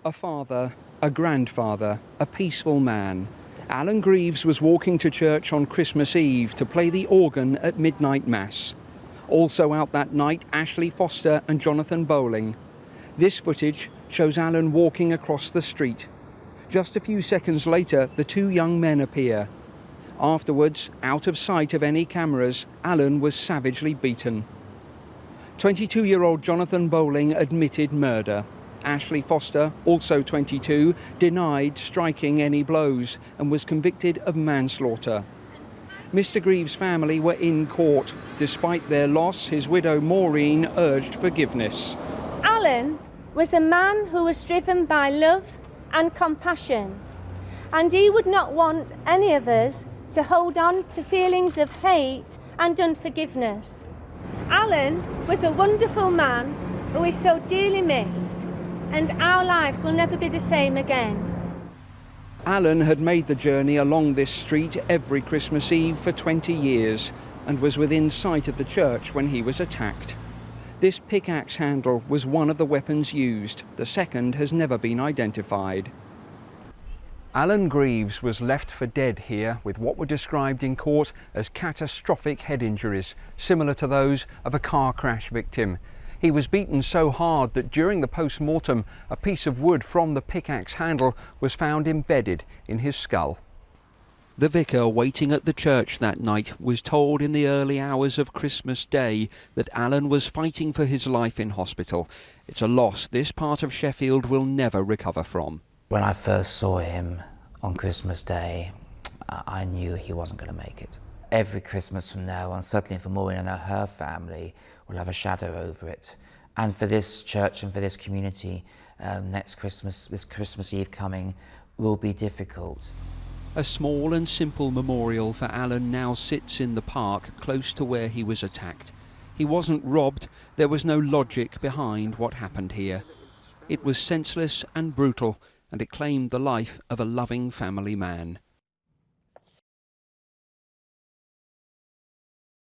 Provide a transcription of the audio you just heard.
A father, a grandfather, a peaceful man. Alan Greaves was walking to church on Christmas Eve to play the organ at midnight mass. Also out that night, Ashley Foster and Jonathan Bowling. This footage shows Alan walking across the street. Just a few seconds later, the two young men appear. Afterwards, out of sight of any cameras, Alan was savagely beaten. 22-year-old Jonathan Bowling admitted murder. Ashley Foster, also 22, denied striking any blows and was convicted of manslaughter. Mr. Greaves' family were in court. Despite their loss, his widow Maureen urged forgiveness. Alan was a man who was driven by love and compassion, and he would not want any of us to hold on to feelings of hate and unforgiveness. Alan was a wonderful man who is so dearly missed, and our lives will never be the same again. Alan had made the journey along this street every Christmas Eve for 20 years and was within sight of the church when he was attacked. This pickaxe handle was one of the weapons used. The second has never been identified. Alan Greaves was left for dead here with what were described in court as catastrophic head injuries, similar to those of a car crash victim. He was beaten so hard that during the post-mortem, a piece of wood from the pickaxe handle was found embedded in his skull. The vicar waiting at the church that night was told in the early hours of Christmas Day that Alan was fighting for his life in hospital. It's a loss this part of Sheffield will never recover from. When I first saw him on Christmas Day, I knew he wasn't going to make it. Every Christmas from now on, certainly for Maureen and her family, will have a shadow over it. And for this church and for this community, next Christmas, this Christmas Eve coming, will be difficult. A small and simple memorial for Alan now sits in the park close to where he was attacked. He wasn't robbed, there was no logic behind what happened here. It was senseless and brutal, and it claimed the life of a loving family man.